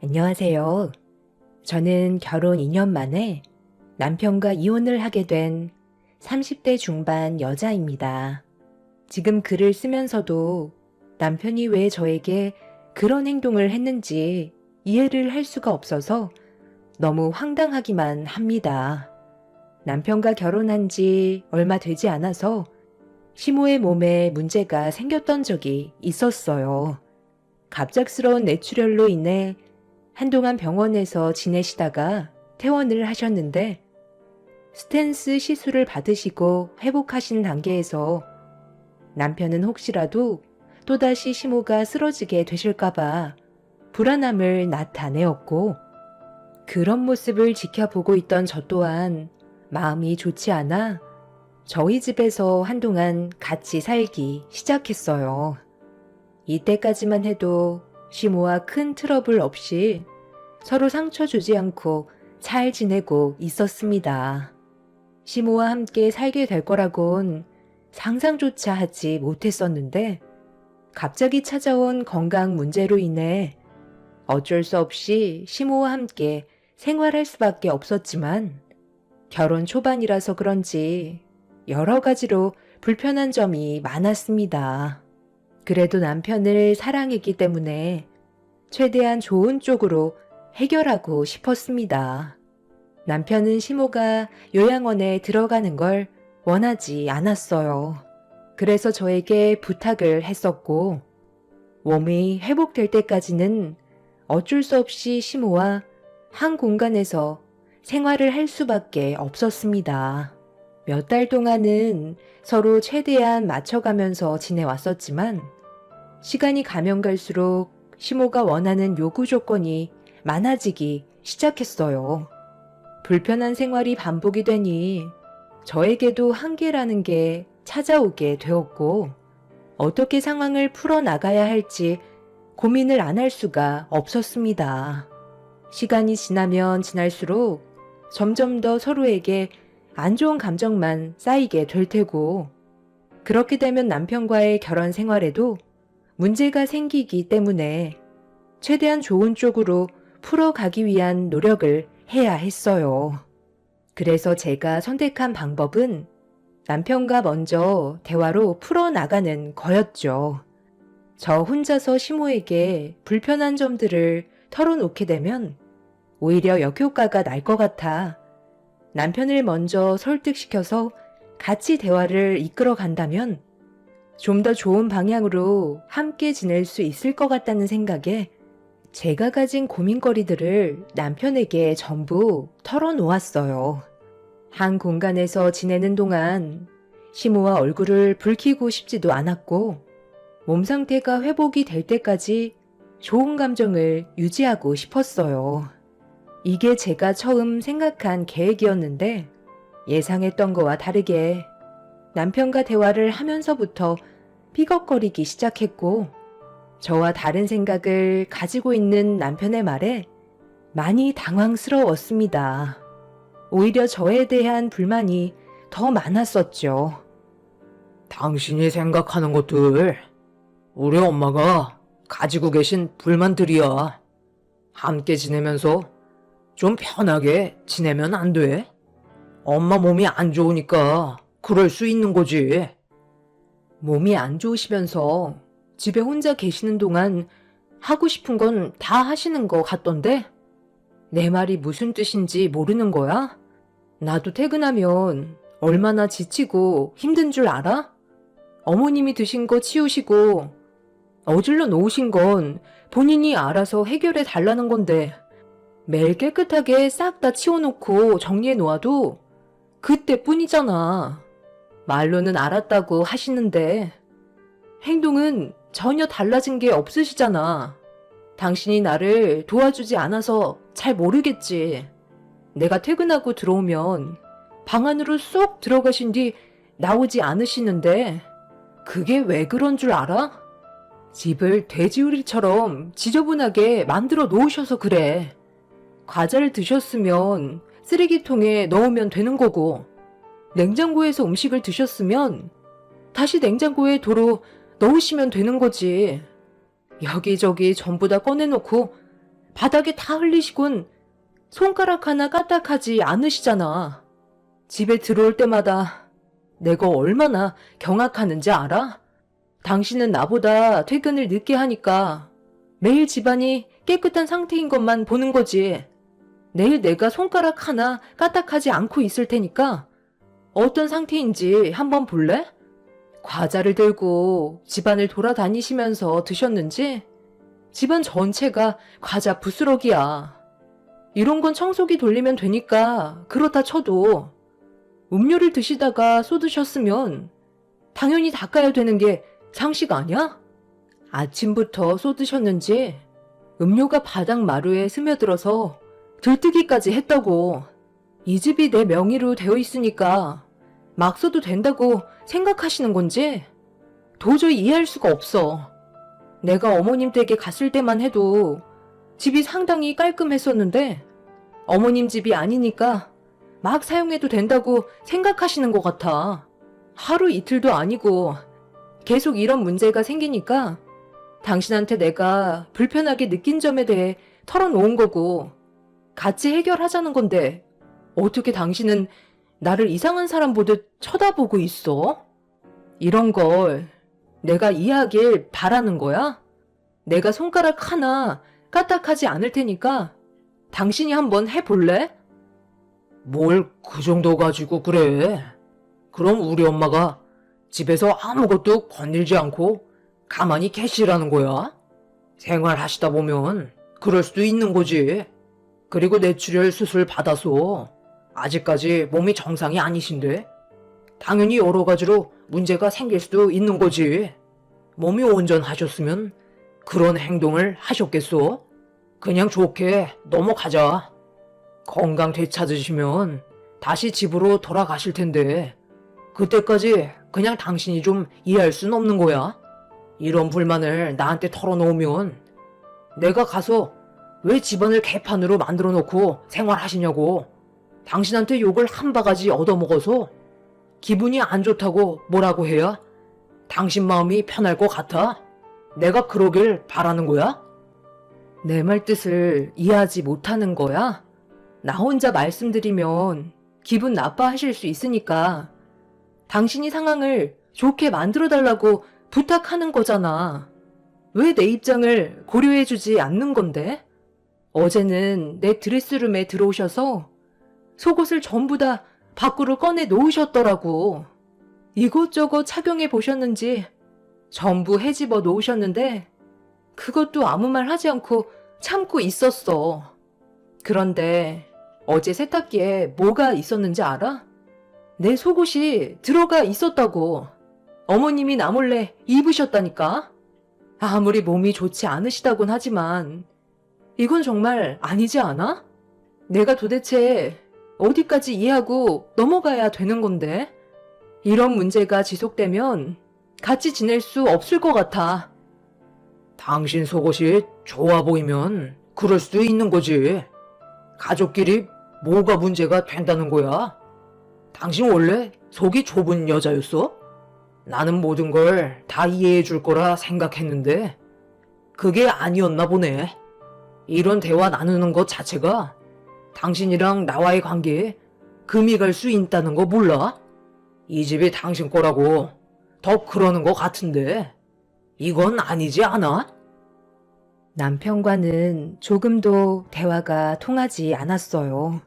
안녕하세요. 저는 결혼 2년 만에 남편과 이혼을 하게 된 30대 중반 여자입니다. 지금 글을 쓰면서도 남편이 왜 저에게 그런 행동을 했는지 이해를 할 수가 없어서 너무 황당하기만 합니다. 남편과 결혼한 지 얼마 되지 않아서 시모의 몸에 문제가 생겼던 적이 있었어요. 갑작스러운 뇌출혈로 인해 한동안 병원에서 지내시다가 퇴원을 하셨는데 스텐스 시술을 받으시고 회복하신 단계에서 남편은 혹시라도 또다시 시모가 쓰러지게 되실까봐 불안함을 나타내었고, 그런 모습을 지켜보고 있던 저 또한 마음이 좋지 않아 저희 집에서 한동안 같이 살기 시작했어요. 이때까지만 해도 시모와 큰 트러블 없이 서로 상처 주지 않고 잘 지내고 있었습니다. 시모와 함께 살게 될 거라곤 상상조차 하지 못했었는데 갑자기 찾아온 건강 문제로 인해 어쩔 수 없이 시모와 함께 생활할 수밖에 없었지만 결혼 초반이라서 그런지 여러 가지로 불편한 점이 많았습니다. 그래도 남편을 사랑했기 때문에 최대한 좋은 쪽으로 해결하고 싶었습니다. 남편은 시모가 요양원에 들어가는 걸 원하지 않았어요. 그래서 저에게 부탁을 했었고, 몸이 회복될 때까지는 어쩔 수 없이 시모와 한 공간에서 생활을 할 수밖에 없었습니다. 몇 달 동안은 서로 최대한 맞춰가면서 지내왔었지만 시간이 가면 갈수록 시모가 원하는 요구 조건이 많아지기 시작했어요. 불편한 생활이 반복이 되니 저에게도 한계라는 게 찾아오게 되었고, 어떻게 상황을 풀어나가야 할지 고민을 안 할 수가 없었습니다. 시간이 지나면 지날수록 점점 더 서로에게 안 좋은 감정만 쌓이게 될 테고, 그렇게 되면 남편과의 결혼 생활에도 문제가 생기기 때문에 최대한 좋은 쪽으로 풀어가기 위한 노력을 해야 했어요. 그래서 제가 선택한 방법은 남편과 먼저 대화로 풀어나가는 거였죠. 저 혼자서 시모에게 불편한 점들을 털어놓게 되면 오히려 역효과가 날 것 같아 남편을 먼저 설득시켜서 같이 대화를 이끌어 간다면 좀 더 좋은 방향으로 함께 지낼 수 있을 것 같다는 생각에 제가 가진 고민거리들을 남편에게 전부 털어놓았어요. 한 공간에서 지내는 동안 시모와 얼굴을 붉히고 싶지도 않았고, 몸 상태가 회복이 될 때까지 좋은 감정을 유지하고 싶었어요. 이게 제가 처음 생각한 계획이었는데 예상했던 거와 다르게 남편과 대화를 하면서부터 삐걱거리기 시작했고, 저와 다른 생각을 가지고 있는 남편의 말에 많이 당황스러웠습니다. 오히려 저에 대한 불만이 더 많았었죠. 당신이 생각하는 것들, 우리 엄마가 가지고 계신 불만들이야. 함께 지내면서 좀 편하게 지내면 안 돼? 엄마 몸이 안 좋으니까 그럴 수 있는 거지. 몸이 안 좋으시면서 집에 혼자 계시는 동안 하고 싶은 건 다 하시는 것 같던데? 내 말이 무슨 뜻인지 모르는 거야? 나도 퇴근하면 얼마나 지치고 힘든 줄 알아? 어머님이 드신 거 치우시고 어질러 놓으신 건 본인이 알아서 해결해 달라는 건데 매일 깨끗하게 싹 다 치워놓고 정리해 놓아도 그때뿐이잖아. 말로는 알았다고 하시는데 행동은 전혀 달라진 게 없으시잖아. 당신이 나를 도와주지 않아서 잘 모르겠지. 내가 퇴근하고 들어오면 방 안으로 쏙 들어가신 뒤 나오지 않으시는데 그게 왜 그런 줄 알아? 집을 돼지우리처럼 지저분하게 만들어 놓으셔서 그래. 과자를 드셨으면 쓰레기통에 넣으면 되는 거고, 냉장고에서 음식을 드셨으면 다시 냉장고에 도로 넣으시면 되는 거지. 여기저기 전부 다 꺼내놓고 바닥에 다 흘리시곤 손가락 하나 까딱하지 않으시잖아. 집에 들어올 때마다 내가 얼마나 경악하는지 알아? 당신은 나보다 퇴근을 늦게 하니까 매일 집안이 깨끗한 상태인 것만 보는 거지. 내일 내가 손가락 하나 까딱하지 않고 있을 테니까 어떤 상태인지 한번 볼래? 과자를 들고 집안을 돌아다니시면서 드셨는지 집안 전체가 과자 부스러기야. 이런 건 청소기 돌리면 되니까 그렇다 쳐도 음료를 드시다가 쏟으셨으면 당연히 닦아야 되는 게 상식 아니야? 아침부터 쏟으셨는지 음료가 바닥 마루에 스며들어서 들뜨기까지 했다고. 이 집이 내 명의로 되어 있으니까 막 써도 된다고 생각하시는 건지 도저히 이해할 수가 없어. 내가 어머님 댁에 갔을 때만 해도 집이 상당히 깔끔했었는데 어머님 집이 아니니까 막 사용해도 된다고 생각하시는 것 같아. 하루 이틀도 아니고 계속 이런 문제가 생기니까 당신한테 내가 불편하게 느낀 점에 대해 털어놓은 거고 같이 해결하자는 건데 어떻게 당신은 나를 이상한 사람 보듯 쳐다보고 있어? 이런 걸 내가 이해하길 바라는 거야? 내가 손가락 하나 까딱하지 않을 테니까 당신이 한번 해볼래? 뭘 그 정도 가지고 그래? 그럼 우리 엄마가 집에서 아무것도 건들지 않고 가만히 계시라는 거야? 생활하시다 보면 그럴 수도 있는 거지. 그리고 뇌출혈 수술 받아서 아직까지 몸이 정상이 아니신데 당연히 여러 가지로 문제가 생길 수도 있는 거지. 몸이 온전하셨으면 그런 행동을 하셨겠어? 그냥 좋게 넘어가자. 건강 되찾으시면 다시 집으로 돌아가실 텐데 그때까지 그냥 당신이 좀 이해할 순 없는 거야. 이런 불만을 나한테 털어놓으면 내가 가서 왜 집안을 개판으로 만들어 놓고 생활하시냐고 당신한테 욕을 한 바가지 얻어먹어서 기분이 안 좋다고 뭐라고 해야 당신 마음이 편할 것 같아? 내가 그러길 바라는 거야? 내 말 뜻을 이해하지 못하는 거야? 나 혼자 말씀드리면 기분 나빠하실 수 있으니까 당신이 상황을 좋게 만들어달라고 부탁하는 거잖아. 왜 내 입장을 고려해주지 않는 건데? 어제는 내 드레스룸에 들어오셔서 속옷을 전부 다 밖으로 꺼내 놓으셨더라고. 이것저것 착용해 보셨는지 전부 헤집어 놓으셨는데 그것도 아무 말 하지 않고 참고 있었어. 그런데 어제 세탁기에 뭐가 있었는지 알아? 내 속옷이 들어가 있었다고. 어머님이 나 몰래 입으셨다니까. 아무리 몸이 좋지 않으시다곤 하지만 이건 정말 아니지 않아? 내가 도대체 어디까지 이해하고 넘어가야 되는 건데? 이런 문제가 지속되면 같이 지낼 수 없을 것 같아. 당신 속옷이 좋아 보이면 그럴 수도 있는 거지. 가족끼리 뭐가 문제가 된다는 거야? 당신 원래 속이 좁은 여자였어? 나는 모든 걸 다 이해해 줄 거라 생각했는데 그게 아니었나 보네. 이런 대화 나누는 것 자체가 당신이랑 나와의 관계에 금이 갈 수 있다는 거 몰라? 이 집이 당신 거라고 더 그러는 것 같은데 이건 아니지 않아? 남편과는 조금도 대화가 통하지 않았어요.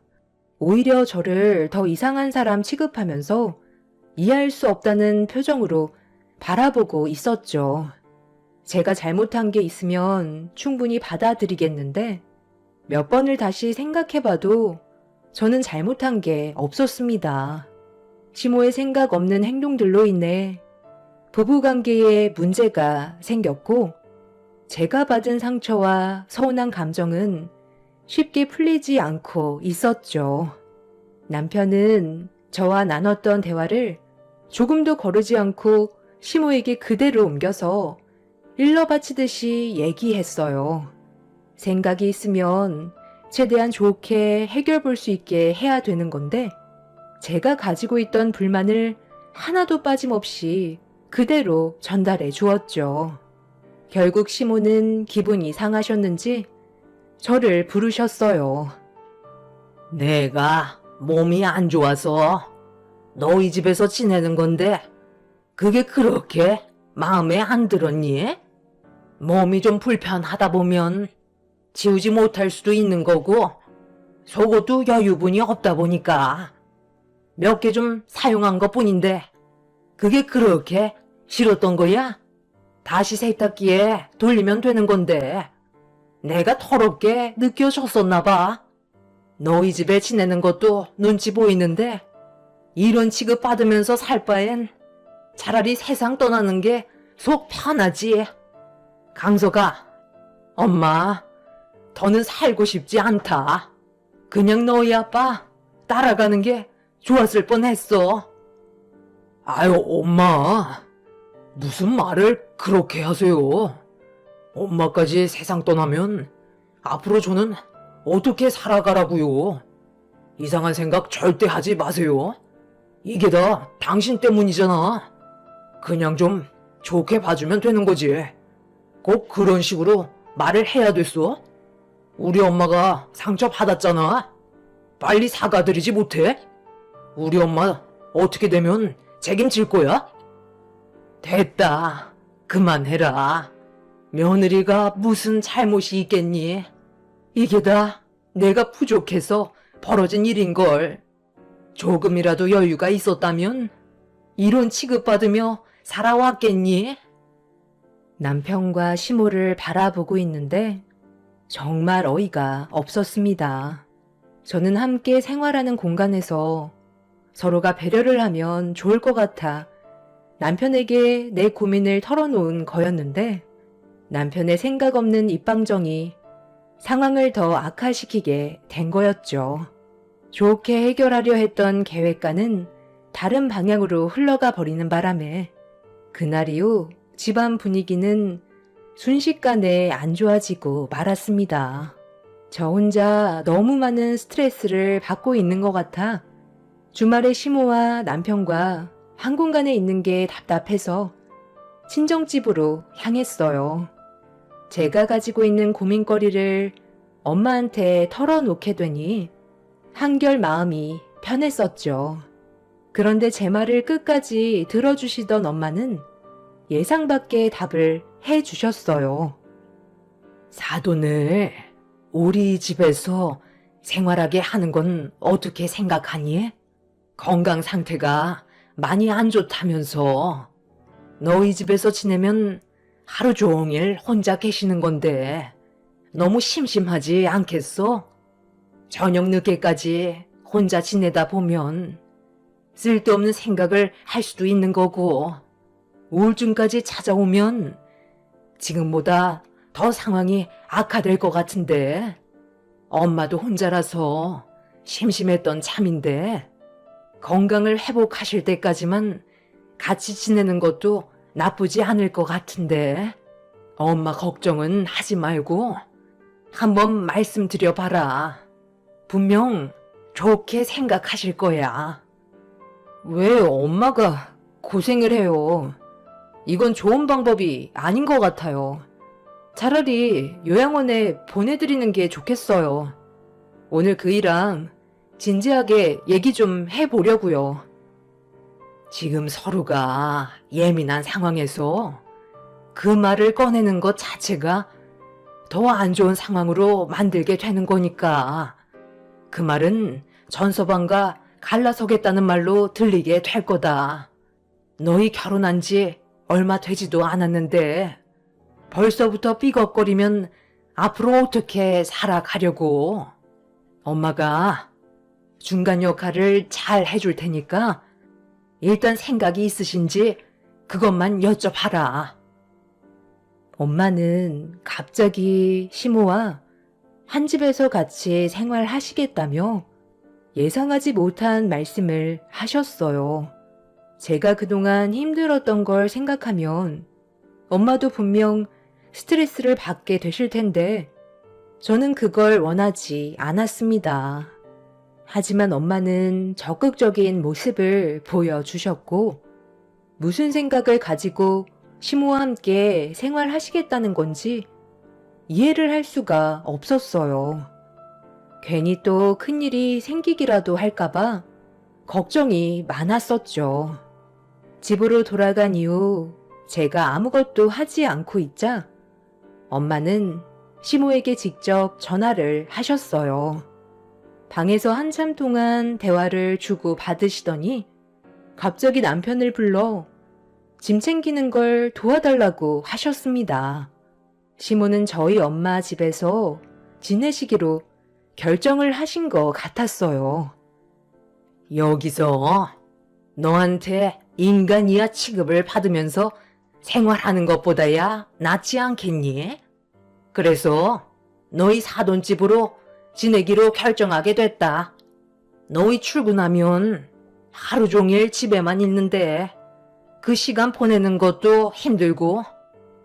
오히려 저를 더 이상한 사람 취급하면서 이해할 수 없다는 표정으로 바라보고 있었죠. 제가 잘못한 게 있으면 충분히 받아들이겠는데 몇 번을 다시 생각해봐도 저는 잘못한 게 없었습니다. 시모의 생각 없는 행동들로 인해 부부관계에 문제가 생겼고 제가 받은 상처와 서운한 감정은 쉽게 풀리지 않고 있었죠. 남편은 저와 나눴던 대화를 조금도 거르지 않고 시모에게 그대로 옮겨서 일러 바치듯이 얘기했어요. 생각이 있으면 최대한 좋게 해결 볼 수 있게 해야 되는 건데 제가 가지고 있던 불만을 하나도 빠짐없이 그대로 전달해 주었죠. 결국 시모는 기분이 상하셨는지 저를 부르셨어요. 내가 몸이 안 좋아서 너희 집에서 지내는 건데 그게 그렇게 마음에 안 들었니? 몸이 좀 불편하다 보면 지우지 못할 수도 있는 거고 속옷도 여유분이 없다 보니까 몇 개 좀 사용한 것뿐인데 그게 그렇게 싫었던 거야? 다시 세탁기에 돌리면 되는 건데 내가 더럽게 느껴졌었나 봐. 너희 집에 지내는 것도 눈치 보이는데 이런 취급 받으면서 살 바엔 차라리 세상 떠나는 게 속 편하지. 강서가, 엄마, 더는 살고 싶지 않다. 그냥 너희 아빠 따라가는 게 좋았을 뻔했어. 아유, 엄마. 무슨 말을 그렇게 하세요? 엄마까지 세상 떠나면 앞으로 저는 어떻게 살아가라고요? 이상한 생각 절대 하지 마세요. 이게 다 당신 때문이잖아. 그냥 좀 좋게 봐주면 되는 거지. 꼭 그런 식으로 말을 해야 됐어? 우리 엄마가 상처 받았잖아. 빨리 사과드리지 못해? 우리 엄마 어떻게 되면 책임질 거야? 됐다. 그만해라. 며느리가 무슨 잘못이 있겠니? 이게 다 내가 부족해서 벌어진 일인걸. 조금이라도 여유가 있었다면 이런 취급받으며 살아왔겠니? 남편과 시모를 바라보고 있는데 정말 어이가 없었습니다. 저는 함께 생활하는 공간에서 서로가 배려를 하면 좋을 것 같아 남편에게 내 고민을 털어놓은 거였는데 남편의 생각 없는 입방정이 상황을 더 악화시키게 된 거였죠. 좋게 해결하려 했던 계획과는 다른 방향으로 흘러가 버리는 바람에 그날 이후 집안 분위기는 순식간에 안 좋아지고 말았습니다. 저 혼자 너무 많은 스트레스를 받고 있는 것 같아 주말에 시모와 남편과 한 공간에 있는 게 답답해서 친정집으로 향했어요. 제가 가지고 있는 고민거리를 엄마한테 털어놓게 되니 한결 마음이 편했었죠. 그런데 제 말을 끝까지 들어주시던 엄마는 예상 밖의 답을 해주셨어요. 사돈을 우리 집에서 생활하게 하는 건 어떻게 생각하니? 건강 상태가 많이 안 좋다면서. 너희 집에서 지내면 하루 종일 혼자 계시는 건데 너무 심심하지 않겠어? 저녁 늦게까지 혼자 지내다 보면 쓸데없는 생각을 할 수도 있는 거고 우울증까지 찾아오면 지금보다 더 상황이 악화될 것 같은데 엄마도 혼자라서 심심했던 참인데 건강을 회복하실 때까지만 같이 지내는 것도 나쁘지 않을 것 같은데 엄마 걱정은 하지 말고 한번 말씀드려봐라. 분명 좋게 생각하실 거야. 왜 엄마가 고생을 해요? 이건 좋은 방법이 아닌 것 같아요. 차라리 요양원에 보내드리는 게 좋겠어요. 오늘 그이랑 진지하게 얘기 좀 해보려고요. 지금 서로가 예민한 상황에서 그 말을 꺼내는 것 자체가 더 안 좋은 상황으로 만들게 되는 거니까 그 말은 전서방과 갈라서겠다는 말로 들리게 될 거다. 너희 결혼한 지 얼마 되지도 않았는데 벌써부터 삐걱거리면 앞으로 어떻게 살아가려고. 엄마가 중간 역할을 잘 해줄 테니까 일단 생각이 있으신지 그것만 여쭤봐라. 엄마는 갑자기 시모와 한 집에서 같이 생활하시겠다며 예상하지 못한 말씀을 하셨어요. 제가 그동안 힘들었던 걸 생각하면 엄마도 분명 스트레스를 받게 되실 텐데 저는 그걸 원하지 않았습니다. 하지만 엄마는 적극적인 모습을 보여주셨고 무슨 생각을 가지고 시모와 함께 생활하시겠다는 건지 이해를 할 수가 없었어요. 괜히 또 큰일이 생기기라도 할까봐 걱정이 많았었죠. 집으로 돌아간 이후 제가 아무것도 하지 않고 있자 엄마는 시모에게 직접 전화를 하셨어요. 방에서 한참 동안 대화를 주고 받으시더니 갑자기 남편을 불러 짐 챙기는 걸 도와달라고 하셨습니다. 시모는 저희 엄마 집에서 지내시기로 결정을 하신 것 같았어요. 여기서 너한테 인간이야 취급을 받으면서 생활하는 것보다야 낫지 않겠니? 그래서 너희 사돈집으로 지내기로 결정하게 됐다. 너희 출근하면 하루 종일 집에만 있는데 그 시간 보내는 것도 힘들고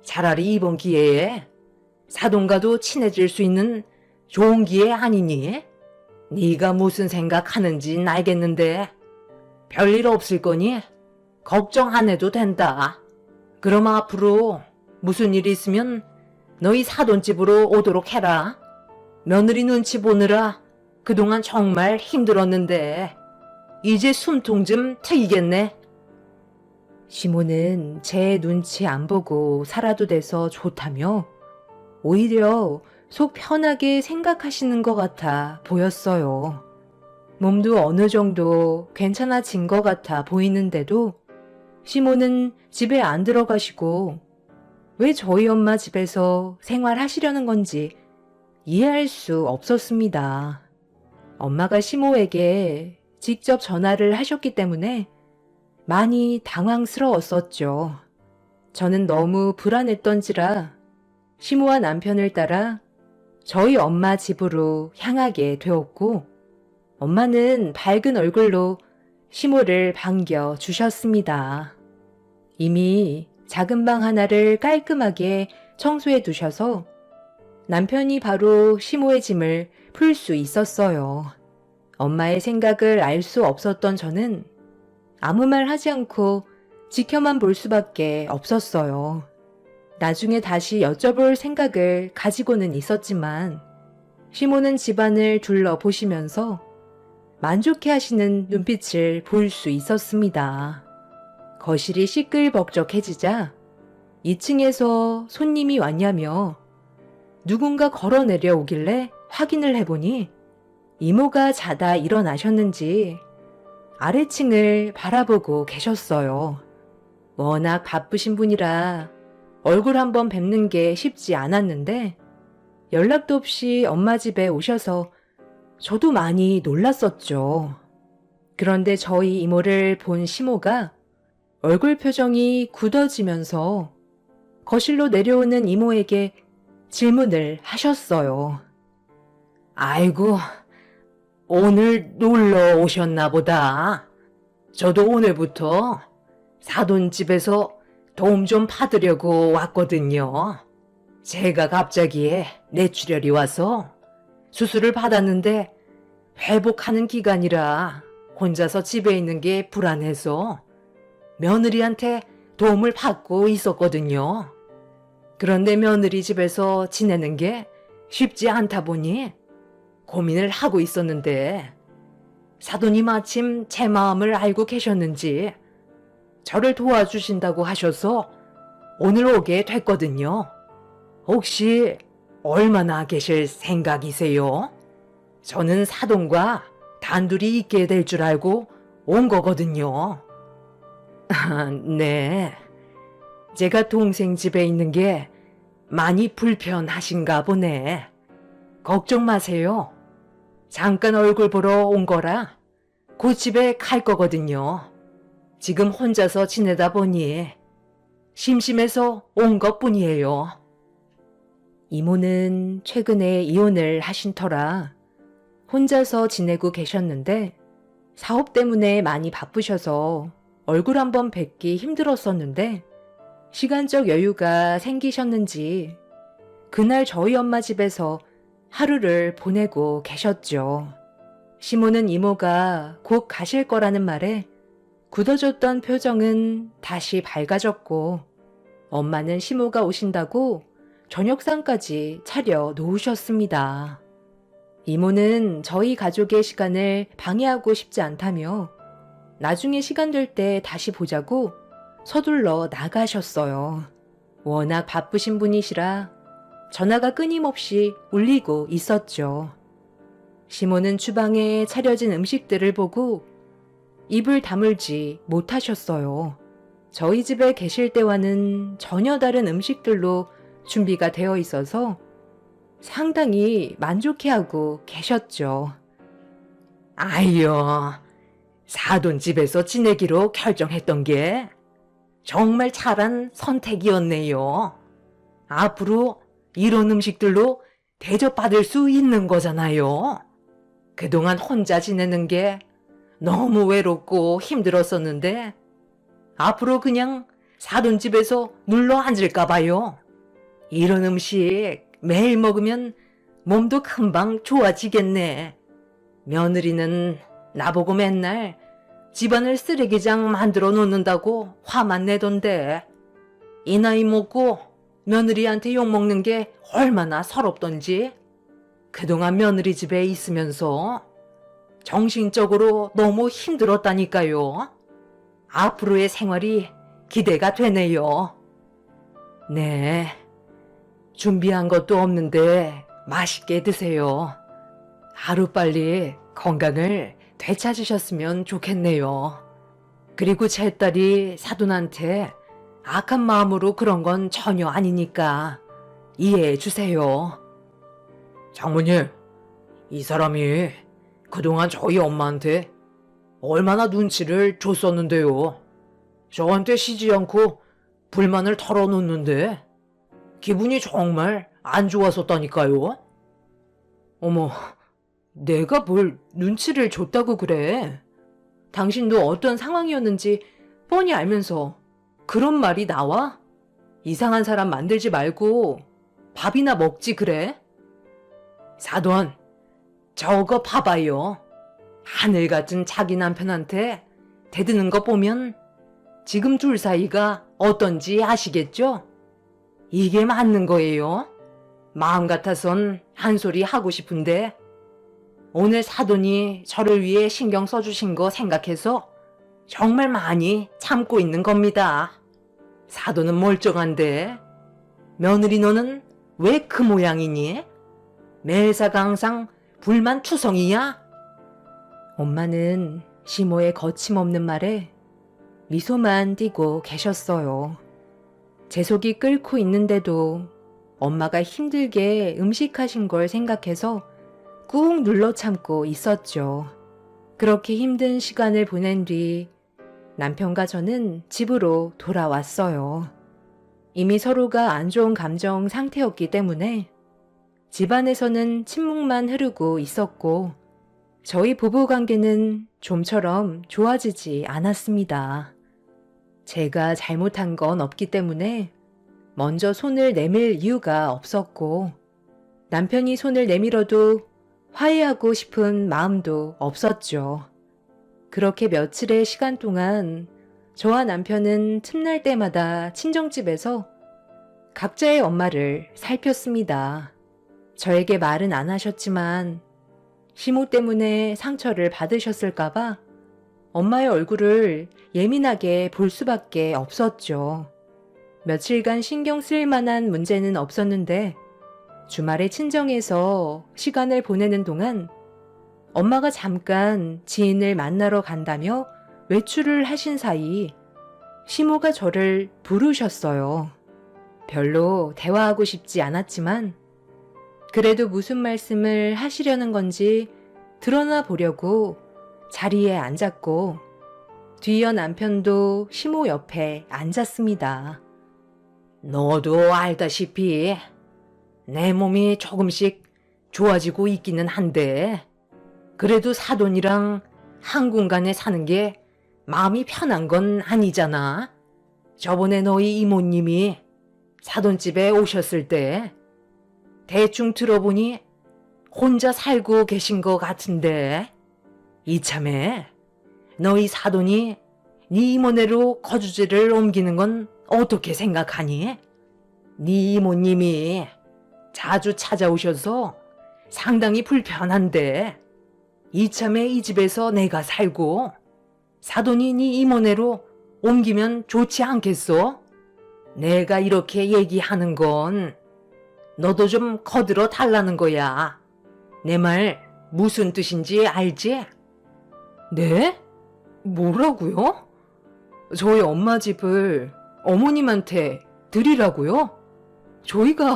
차라리 이번 기회에 사돈과도 친해질 수 있는 좋은 기회 아니니? 네가 무슨 생각하는진 알겠는데 별일 없을 거니 걱정 안 해도 된다. 그럼 앞으로 무슨 일이 있으면 너희 사돈집으로 오도록 해라. 며느리 눈치 보느라 그동안 정말 힘들었는데 이제 숨통 좀 트이겠네. 시모는 제 눈치 안 보고 살아도 돼서 좋다며 오히려 속 편하게 생각하시는 것 같아 보였어요. 몸도 어느 정도 괜찮아진 것 같아 보이는데도 시모는 집에 안 들어가시고 왜 저희 엄마 집에서 생활하시려는 건지 이해할 수 없었습니다. 엄마가 시모에게 직접 전화를 하셨기 때문에 많이 당황스러웠었죠. 저는 너무 불안했던지라 시모와 남편을 따라 저희 엄마 집으로 향하게 되었고 엄마는 밝은 얼굴로 시모를 반겨 주셨습니다. 이미 작은 방 하나를 깔끔하게 청소해 두셔서 남편이 바로 시모의 짐을 풀 수 있었어요. 엄마의 생각을 알 수 없었던 저는 아무 말 하지 않고 지켜만 볼 수밖에 없었어요. 나중에 다시 여쭤볼 생각을 가지고는 있었지만 시모는 집안을 둘러보시면서 만족해 하시는 눈빛을 볼 수 있었습니다. 거실이 시끌벅적해지자 2층에서 손님이 왔냐며 누군가 걸어 내려오길래 확인을 해보니 이모가 자다 일어나셨는지 아래층을 바라보고 계셨어요. 워낙 바쁘신 분이라 얼굴 한번 뵙는 게 쉽지 않았는데 연락도 없이 엄마 집에 오셔서 저도 많이 놀랐었죠. 그런데 저희 이모를 본 시모가 얼굴 표정이 굳어지면서 거실로 내려오는 이모에게 질문을 하셨어요. 아이고, 오늘 놀러 오셨나 보다. 저도 오늘부터 사돈집에서 도움 좀 받으려고 왔거든요. 제가 갑자기 뇌출혈이 와서 수술을 받았는데 회복하는 기간이라 혼자서 집에 있는 게 불안해서 며느리한테 도움을 받고 있었거든요. 그런데 며느리 집에서 지내는 게 쉽지 않다 보니 고민을 하고 있었는데 사돈이 마침 제 마음을 알고 계셨는지 저를 도와주신다고 하셔서 오늘 오게 됐거든요. 혹시 얼마나 계실 생각이세요? 저는 사돈과 단둘이 있게 될 줄 알고 온 거거든요. 네. 제가 동생 집에 있는 게 많이 불편하신가 보네. 걱정 마세요. 잠깐 얼굴 보러 온 거라 그 집에 갈 거거든요. 지금 혼자서 지내다 보니 심심해서 온 것뿐이에요. 이모는 최근에 이혼을 하신 터라 혼자서 지내고 계셨는데 사업 때문에 많이 바쁘셔서 얼굴 한번 뵙기 힘들었었는데 시간적 여유가 생기셨는지 그날 저희 엄마 집에서 하루를 보내고 계셨죠. 시모는 이모가 곧 가실 거라는 말에 굳어졌던 표정은 다시 밝아졌고 엄마는 시모가 오신다고 저녁상까지 차려 놓으셨습니다. 이모는 저희 가족의 시간을 방해하고 싶지 않다며 나중에 시간 될 때 다시 보자고 서둘러 나가셨어요. 워낙 바쁘신 분이시라 전화가 끊임없이 울리고 있었죠. 시모는 주방에 차려진 음식들을 보고 입을 다물지 못하셨어요. 저희 집에 계실 때와는 전혀 다른 음식들로 준비가 되어 있어서 상당히 만족해하고 계셨죠. 아이요, 사돈집에서 지내기로 결정했던 게 정말 잘한 선택이었네요. 앞으로 이런 음식들로 대접받을 수 있는 거잖아요. 그동안 혼자 지내는 게 너무 외롭고 힘들었었는데 앞으로 그냥 사돈집에서 눌러 앉을까 봐요. 이런 음식 매일 먹으면 몸도 금방 좋아지겠네. 며느리는 나보고 맨날 집안을 쓰레기장 만들어 놓는다고 화만 내던데 이 나이 먹고 며느리한테 욕먹는 게 얼마나 서럽던지 그동안 며느리 집에 있으면서 정신적으로 너무 힘들었다니까요. 앞으로의 생활이 기대가 되네요. 네, 준비한 것도 없는데 맛있게 드세요. 하루빨리 건강을 되찾으셨으면 좋겠네요. 그리고 제 딸이 사돈한테 악한 마음으로 그런 건 전혀 아니니까 이해해 주세요. 장모님, 이 사람이 그동안 저희 엄마한테 얼마나 눈치를 줬었는데요. 저한테 쉬지 않고 불만을 털어놓는데 기분이 정말 안 좋았었다니까요. 어머, 내가 뭘 눈치를 줬다고 그래. 당신도 어떤 상황이었는지 뻔히 알면서 그런 말이 나와? 이상한 사람 만들지 말고 밥이나 먹지 그래? 사돈, 저거 봐봐요. 하늘 같은 자기 남편한테 대드는 거 보면 지금 둘 사이가 어떤지 아시겠죠? 이게 맞는 거예요. 마음 같아선 한 소리 하고 싶은데 오늘 사돈이 저를 위해 신경 써주신 거 생각해서 정말 많이 참고 있는 겁니다. 사돈은 멀쩡한데 며느리 너는 왜 그 모양이니? 매사가 항상 불만투성이야? 엄마는 시모의 거침없는 말에 미소만 띠고 계셨어요. 제 속이 끓고 있는데도 엄마가 힘들게 음식하신 걸 생각해서 꾹 눌러 참고 있었죠. 그렇게 힘든 시간을 보낸 뒤 남편과 저는 집으로 돌아왔어요. 이미 서로가 안 좋은 감정 상태였기 때문에 집안에서는 침묵만 흐르고 있었고 저희 부부 관계는 좀처럼 좋아지지 않았습니다. 제가 잘못한 건 없기 때문에 먼저 손을 내밀 이유가 없었고 남편이 손을 내밀어도 화해하고 싶은 마음도 없었죠. 그렇게 며칠의 시간 동안 저와 남편은 틈날 때마다 친정집에서 각자의 엄마를 살폈습니다. 저에게 말은 안 하셨지만 시모 때문에 상처를 받으셨을까봐 엄마의 얼굴을 예민하게 볼 수밖에 없었죠. 며칠간 신경 쓸 만한 문제는 없었는데 주말에 친정에서 시간을 보내는 동안 엄마가 잠깐 지인을 만나러 간다며 외출을 하신 사이 시모가 저를 부르셨어요. 별로 대화하고 싶지 않았지만 그래도 무슨 말씀을 하시려는 건지 드러나 보려고 자리에 앉았고 뒤이어 남편도 시모 옆에 앉았습니다. 너도 알다시피 내 몸이 조금씩 좋아지고 있기는 한데 그래도 사돈이랑 한 공간에 사는 게 마음이 편한 건 아니잖아. 저번에 너희 이모님이 사돈집에 오셨을 때 대충 들어보니 혼자 살고 계신 것 같은데 이참에 너희 사돈이 네 이모네로 거주지를 옮기는 건 어떻게 생각하니? 네 이모님이 자주 찾아오셔서 상당히 불편한데 이참에 이 집에서 내가 살고 사돈이 네 이모네로 옮기면 좋지 않겠어? 내가 이렇게 얘기하는 건 너도 좀 거들어 달라는 거야. 내 말 무슨 뜻인지 알지? 네? 뭐라고요? 저희 엄마 집을 어머님한테 드리라고요? 저희가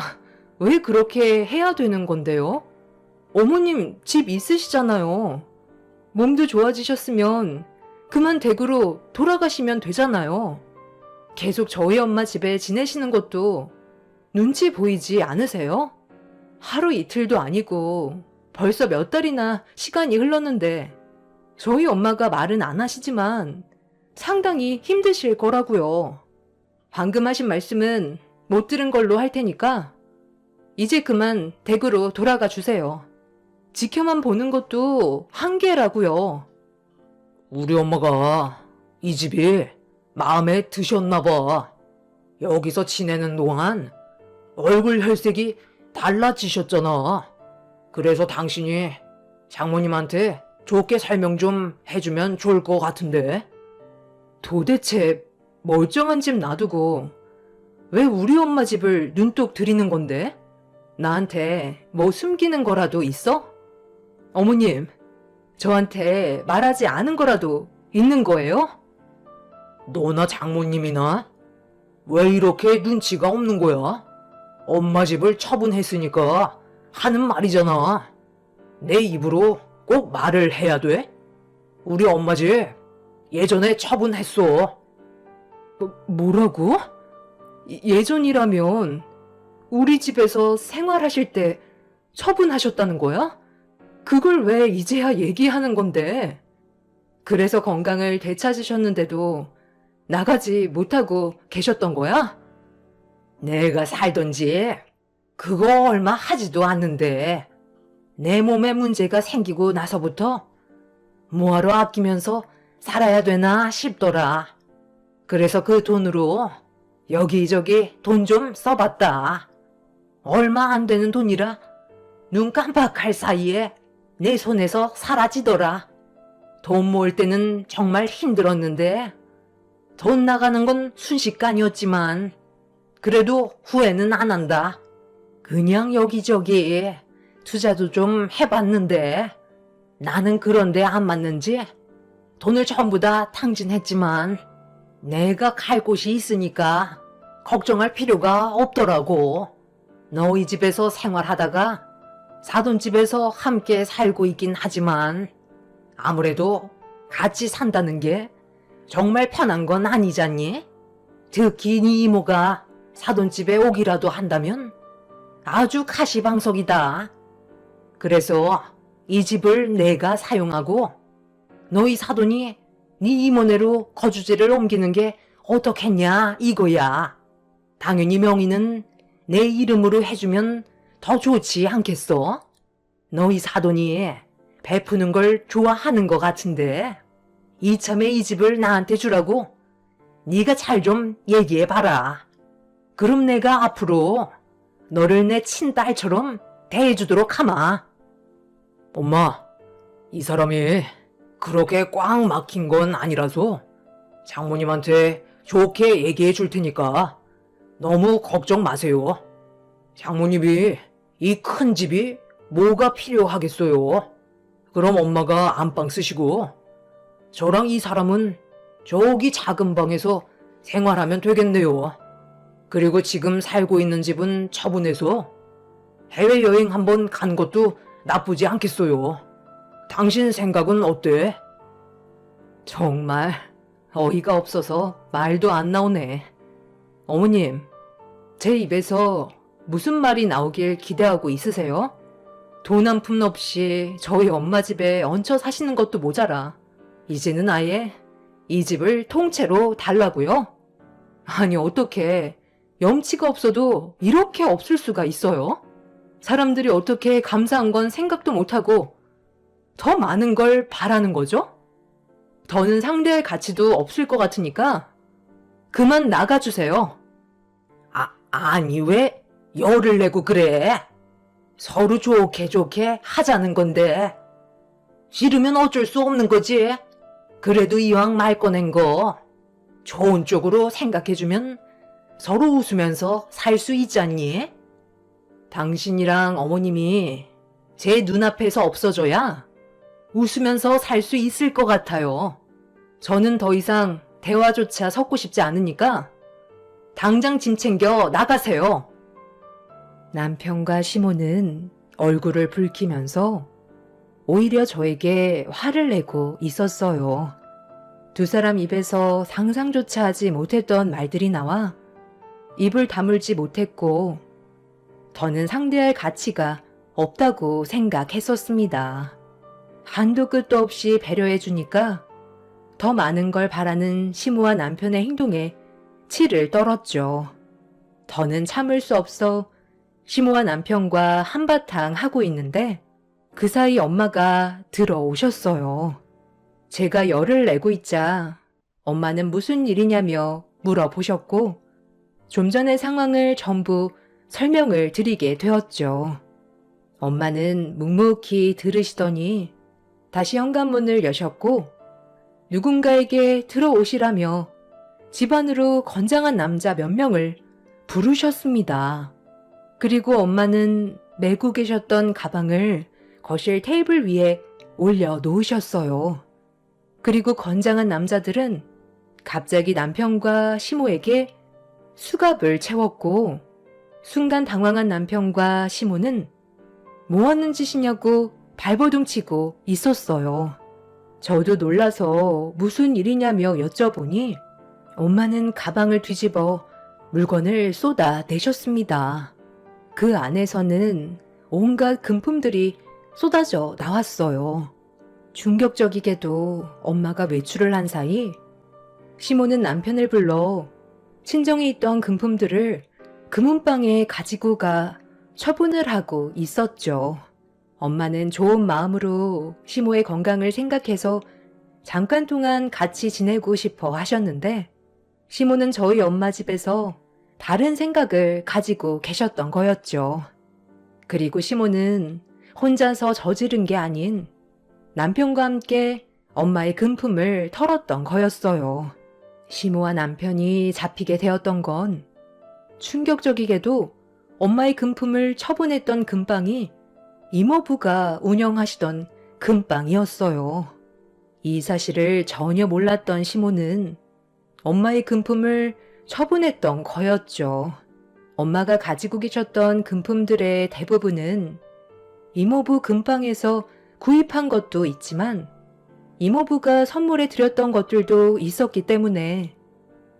왜 그렇게 해야 되는 건데요? 어머님 집 있으시잖아요. 몸도 좋아지셨으면 그만 댁으로 돌아가시면 되잖아요. 계속 저희 엄마 집에 지내시는 것도 눈치 보이지 않으세요? 하루 이틀도 아니고 벌써 몇 달이나 시간이 흘렀는데 저희 엄마가 말은 안 하시지만 상당히 힘드실 거라고요. 방금 하신 말씀은 못 들은 걸로 할 테니까 이제 그만 댁으로 돌아가 주세요. 지켜만 보는 것도 한계라고요. 우리 엄마가 이 집이 마음에 드셨나 봐. 여기서 지내는 동안 얼굴 혈색이 달라지셨잖아. 그래서 당신이 장모님한테 좋게 설명 좀 해주면 좋을 것 같은데. 도대체 멀쩡한 집 놔두고 왜 우리 엄마 집을 눈독 들이는 건데? 나한테 뭐 숨기는 거라도 있어? 어머님, 저한테 말하지 않은 거라도 있는 거예요? 너나 장모님이나 왜 이렇게 눈치가 없는 거야? 엄마 집을 처분했으니까 하는 말이잖아. 내 입으로 꼭 말을 해야 돼? 우리 엄마 집 예전에 처분했어. 뭐라고? 예전이라면 우리 집에서 생활하실 때 처분하셨다는 거야? 그걸 왜 이제야 얘기하는 건데? 그래서 건강을 되찾으셨는데도 나가지 못하고 계셨던 거야? 내가 살던지 그거 얼마 하지도 않는데 내 몸에 문제가 생기고 나서부터 뭐하러 아끼면서 살아야 되나 싶더라. 그래서 그 돈으로 여기저기 돈 좀 써봤다. 얼마 안 되는 돈이라 눈 깜빡할 사이에 내 손에서 사라지더라. 돈 모을 때는 정말 힘들었는데 돈 나가는 건 순식간이었지만 그래도 후회는 안 한다. 그냥 여기저기 투자도 좀 해봤는데 나는 그런데 안 맞는지 돈을 전부 다 탕진했지만 내가 갈 곳이 있으니까 걱정할 필요가 없더라고. 너희 집에서 생활하다가 사돈집에서 함께 살고 있긴 하지만 아무래도 같이 산다는 게 정말 편한 건 아니잖니? 특히 네 이모가 사돈집에 오기라도 한다면 아주 가시방석이다. 그래서 이 집을 내가 사용하고 너희 사돈이 네 이모네로 거주지를 옮기는 게 어떻겠냐 이거야. 당연히 명의는 내 이름으로 해주면 더 좋지 않겠어? 너희 사돈이 베푸는 걸 좋아하는 것 같은데 이참에 이 집을 나한테 주라고 네가 잘 좀 얘기해봐라. 그럼 내가 앞으로 너를 내 친딸처럼 대해주도록 하마. 엄마, 이 사람이 그렇게 꽉 막힌 건 아니라서 장모님한테 좋게 얘기해 줄 테니까 너무 걱정 마세요. 장모님이 이 큰 집이 뭐가 필요하겠어요. 그럼 엄마가 안방 쓰시고 저랑 이 사람은 저기 작은 방에서 생활하면 되겠네요. 그리고 지금 살고 있는 집은 처분해서 해외여행 한번 간 것도 나쁘지 않겠어요. 당신 생각은 어때? 정말 어이가 없어서 말도 안 나오네. 어머님, 제 입에서 무슨 말이 나오길 기대하고 있으세요? 돈 한 푼 없이 저희 엄마 집에 얹혀 사시는 것도 모자라 이제는 아예 이 집을 통째로 달라고요? 아니 어떻게 염치가 없어도 이렇게 없을 수가 있어요? 사람들이 어떻게 감사한 건 생각도 못하고 더 많은 걸 바라는 거죠? 더는 상대할 가치도 없을 것 같으니까 그만 나가주세요. 아니, 왜 열을 내고 그래? 서로 좋게 좋게 하자는 건데. 싫으면 어쩔 수 없는 거지. 그래도 이왕 말 꺼낸 거 좋은 쪽으로 생각해주면 서로 웃으면서 살 수 있잖니? 당신이랑 어머님이 제 눈앞에서 없어져야 웃으면서 살 수 있을 것 같아요. 저는 더 이상 대화조차 섞고 싶지 않으니까 당장 짐 챙겨 나가세요. 남편과 시모는 얼굴을 붉히면서 오히려 저에게 화를 내고 있었어요. 두 사람 입에서 상상조차 하지 못했던 말들이 나와 입을 다물지 못했고 더는 상대할 가치가 없다고 생각했었습니다. 한도 끝도 없이 배려해주니까 더 많은 걸 바라는 시모와 남편의 행동에 치를 떨었죠. 더는 참을 수 없어 시모와 남편과 한바탕 하고 있는데 그 사이 엄마가 들어오셨어요. 제가 열을 내고 있자 엄마는 무슨 일이냐며 물어보셨고 좀 전의 상황을 전부 설명을 드리게 되었죠. 엄마는 묵묵히 들으시더니 다시 현관문을 여셨고 누군가에게 들어오시라며 집 안으로 건장한 남자 몇 명을 부르셨습니다. 그리고 엄마는 메고 계셨던 가방을 거실 테이블 위에 올려 놓으셨어요. 그리고 건장한 남자들은 갑자기 남편과 시모에게 수갑을 채웠고 순간 당황한 남편과 시모는 뭐 하는 짓이냐고 발버둥치고 있었어요. 저도 놀라서 무슨 일이냐며 여쭤보니 엄마는 가방을 뒤집어 물건을 쏟아내셨습니다. 그 안에서는 온갖 금품들이 쏟아져 나왔어요. 충격적이게도 엄마가 외출을 한 사이 시모는 남편을 불러 친정에 있던 금품들을 금은방에 가지고 가 처분을 하고 있었죠. 엄마는 좋은 마음으로 시모의 건강을 생각해서 잠깐 동안 같이 지내고 싶어 하셨는데 시모는 저희 엄마 집에서 다른 생각을 가지고 계셨던 거였죠. 그리고 시모는 혼자서 저지른 게 아닌 남편과 함께 엄마의 금품을 털었던 거였어요. 시모와 남편이 잡히게 되었던 건 충격적이게도 엄마의 금품을 처분했던 금방이 이모부가 운영하시던 금방이었어요. 이 사실을 전혀 몰랐던 시모는 엄마의 금품을 처분했던 거였죠. 엄마가 가지고 계셨던 금품들의 대부분은 이모부 금방에서 구입한 것도 있지만 이모부가 선물해 드렸던 것들도 있었기 때문에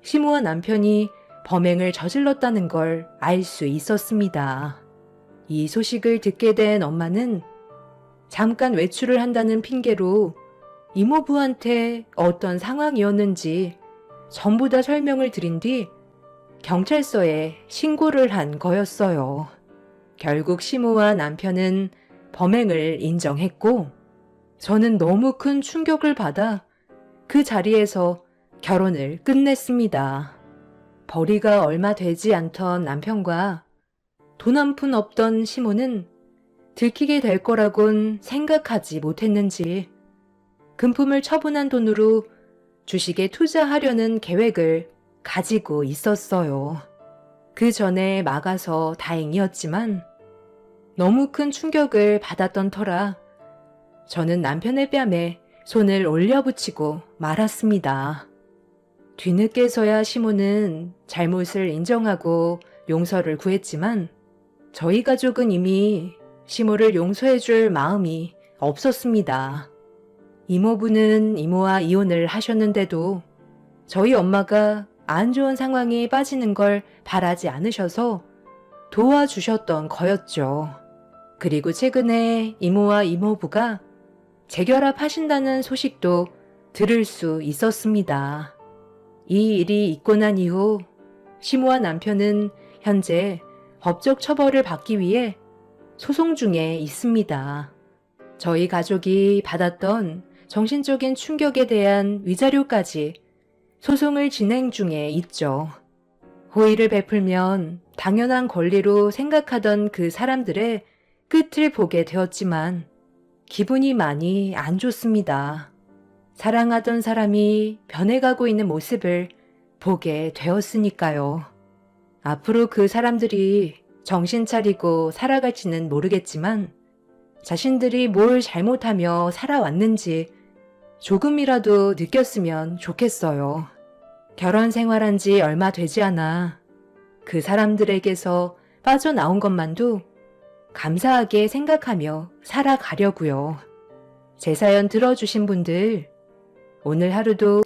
시모와 남편이 범행을 저질렀다는 걸 알 수 있었습니다. 이 소식을 듣게 된 엄마는 잠깐 외출을 한다는 핑계로 이모부한테 어떤 상황이었는지 전부 다 설명을 드린 뒤 경찰서에 신고를 한 거였어요. 결국 시모와 남편은 범행을 인정했고 저는 너무 큰 충격을 받아 그 자리에서 결혼을 끝냈습니다. 벌이가 얼마 되지 않던 남편과 돈 한 푼 없던 시모는 들키게 될 거라곤 생각하지 못했는지 금품을 처분한 돈으로 주식에 투자하려는 계획을 가지고 있었어요. 그 전에 막아서 다행이었지만 너무 큰 충격을 받았던 터라 저는 남편의 뺨에 손을 올려붙이고 말았습니다. 뒤늦게서야 시모는 잘못을 인정하고 용서를 구했지만 저희 가족은 이미 시모를 용서해줄 마음이 없었습니다. 이모부는 이모와 이혼을 하셨는데도 저희 엄마가 안 좋은 상황에 빠지는 걸 바라지 않으셔서 도와주셨던 거였죠. 그리고 최근에 이모와 이모부가 재결합하신다는 소식도 들을 수 있었습니다. 이 일이 있고 난 이후 시모와 남편은 현재 법적 처벌을 받기 위해 소송 중에 있습니다. 저희 가족이 받았던 정신적인 충격에 대한 위자료까지 소송을 진행 중에 있죠. 호의를 베풀면 당연한 권리로 생각하던 그 사람들의 끝을 보게 되었지만 기분이 많이 안 좋습니다. 사랑하던 사람이 변해가고 있는 모습을 보게 되었으니까요. 앞으로 그 사람들이 정신 차리고 살아갈지는 모르겠지만 자신들이 뭘 잘못하며 살아왔는지 조금이라도 느꼈으면 좋겠어요. 결혼 생활한 지 얼마 되지 않아 그 사람들에게서 빠져나온 것만도 감사하게 생각하며 살아가려고요. 제 사연 들어주신 분들, 오늘 하루도